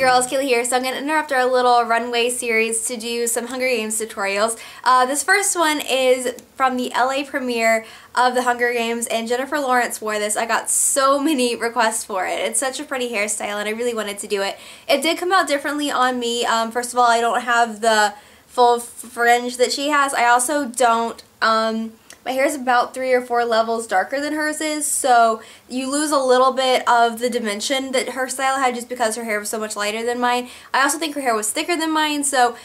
girls, Kayla here. So I'm going to interrupt our little runway series to do some Hunger Games tutorials. This first one is from the LA premiere of the Hunger Games, and Jennifer Lawrence wore this. I got so many requests for it. It's such a pretty hairstyle and I really wanted to do it. It did come out differently on me. First of all, I don't have the full fringe that she has. I also don't, my hair is about 3 or 4 levels darker than hers is, so you lose a little bit of the dimension that her style had just because her hair was so much lighter than mine. I also think her hair was thicker than mine, so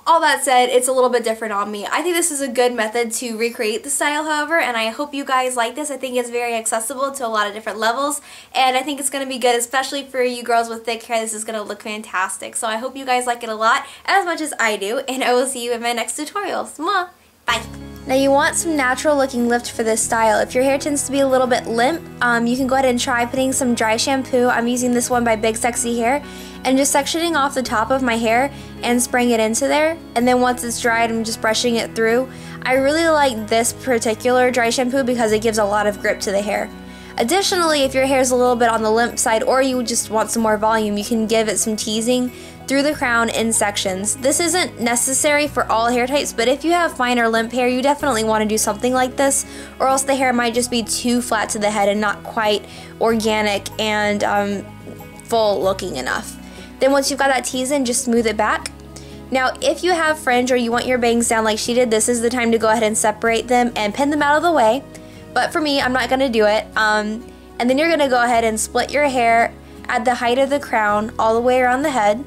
all that said, it's a little bit different on me. I think this is a good method to recreate the style, however, and I hope you guys like this. I think it's very accessible to a lot of different levels, and I think it's going to be good, especially for you girls with thick hair. This is going to look fantastic. So I hope you guys like it a lot, as much as I do, and I will see you in my next tutorials. Mwah! Bye! Now you want some natural looking lift for this style. If your hair tends to be a little bit limp, you can go ahead and try putting some dry shampoo. I'm using this one by Big Sexy Hair, and just sectioning off the top of my hair and spraying it into there, and then once it's dried I'm just brushing it through. I really like this particular dry shampoo because it gives a lot of grip to the hair. Additionally, if your hair is a little bit on the limp side or you just want some more volume, you can give it some teasing through the crown in sections. This isn't necessary for all hair types, but if you have fine or limp hair, you definitely want to do something like this, or else the hair might just be too flat to the head and not quite organic and full looking enough. Then once you've got that tease in, just smooth it back. Now if you have fringe or you want your bangs down like she did, this is the time to go ahead and separate them and pin them out of the way. But for me, I'm not going to do it. And then you're going to go ahead and split your hair at the height of the crown all the way around the head.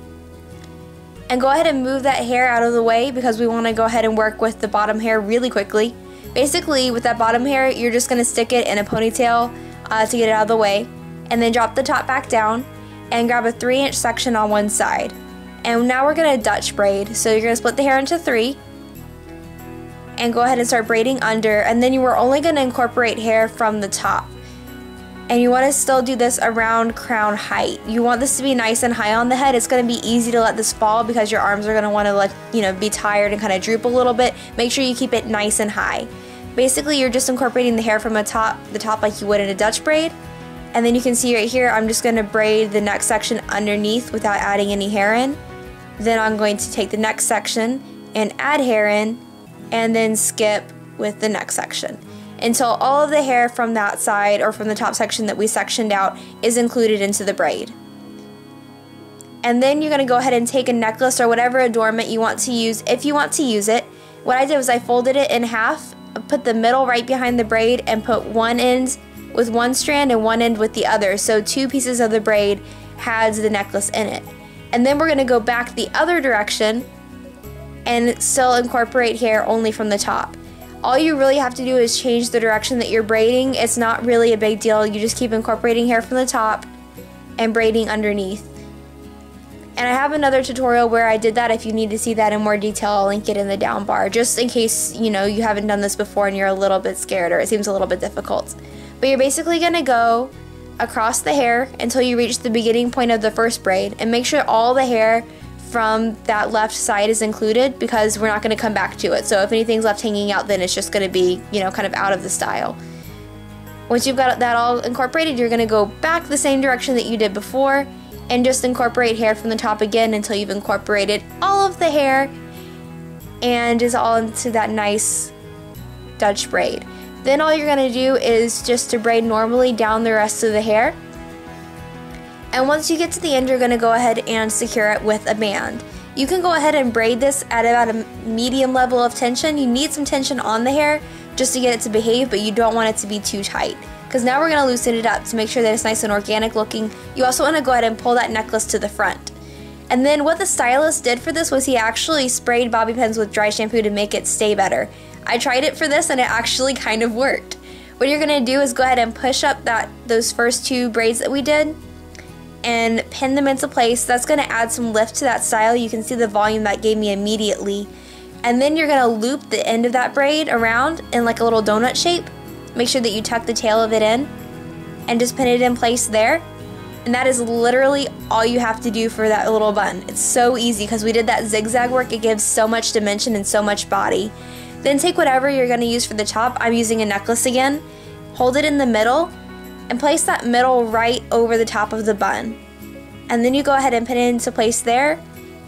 And go ahead and move that hair out of the way because we want to go ahead and work with the bottom hair really quickly. Basically, with that bottom hair, you're just going to stick it in a ponytail to get it out of the way. And then drop the top back down and grab a 3-inch section on one side. And now we're going to Dutch braid. So you're going to split the hair into 3. And go ahead and start braiding under, and then you are only going to incorporate hair from the top. And you want to still do this around crown height. You want this to be nice and high on the head. It's going to be easy to let this fall because your arms are going to want to be tired and kind of droop a little bit. Make sure you keep it nice and high. Basically, you're just incorporating the hair from the top like you would in a Dutch braid. And then you can see right here, I'm just going to braid the next section underneath without adding any hair in. Then I'm going to take the next section and add hair in, and then skip with the next section until all of the hair from that side or from the top section that we sectioned out is included into the braid. And then you're going to go ahead and take a necklace or whatever adornment you want to use if you want to use it. What I did was I folded it in half, put the middle right behind the braid, and put one end with one strand and one end with the other, so 2 pieces of the braid had the necklace in it. And then we're going to go back the other direction and still incorporate hair only from the top. All you really have to do is change the direction that you're braiding. It's not really a big deal. You just keep incorporating hair from the top and braiding underneath. And I have another tutorial where I did that. If you need to see that in more detail, I'll link it in the down bar, just in case you haven't done this before and you're a little bit scared or it seems a little bit difficult. But you're basically going to go across the hair until you reach the beginning point of the first braid, and make sure all the hair from that left side is included because we're not going to come back to it. So if anything's left hanging out, then it's just going to be, kind of out of the style. Once you've got that all incorporated, you're going to go back the same direction that you did before and just incorporate hair from the top again until you've incorporated all of the hair and is all into that nice Dutch braid. Then all you're going to do is just to braid normally down the rest of the hair. And once you get to the end, you're going to go ahead and secure it with a band. You can go ahead and braid this at about a medium level of tension. You need some tension on the hair just to get it to behave, but you don't want it to be too tight. Because now we're going to loosen it up to make sure that it's nice and organic looking. You also want to go ahead and pull that necklace to the front. And then what the stylist did for this was he actually sprayed bobby pins with dry shampoo to make it stay better. I tried it for this and it actually kind of worked. What you're going to do is go ahead and push up those first 2 braids that we did and pin them into place. That's going to add some lift to that style. You can see the volume that gave me immediately. And then you're going to loop the end of that braid around in like a little donut shape. Make sure that you tuck the tail of it in and just pin it in place there. And that is literally all you have to do for that little bun. It's so easy because we did that zigzag work. It gives so much dimension and so much body. Then take whatever you're going to use for the top. I'm using a necklace again. Hold it in the middle and place that middle right over the top of the bun. and then you go ahead and pin it into place there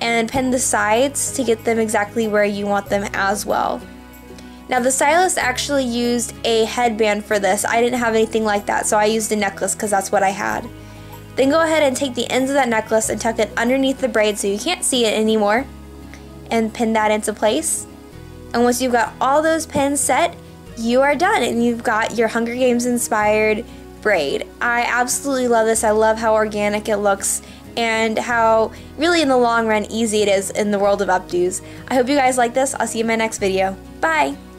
and pin the sides to get them exactly where you want them as well. Now the stylist actually used a headband for this. I didn't have anything like that, so I used a necklace because that's what I had. Then go ahead and take the ends of that necklace and tuck it underneath the braid so you can't see it anymore, and pin that into place. And once you've got all those pins set, you are done and you've got your Hunger Games inspired braid. I absolutely love this. I love how organic it looks and how really in the long run easy it is in the world of updos. I hope you guys like this. I'll see you in my next video. Bye!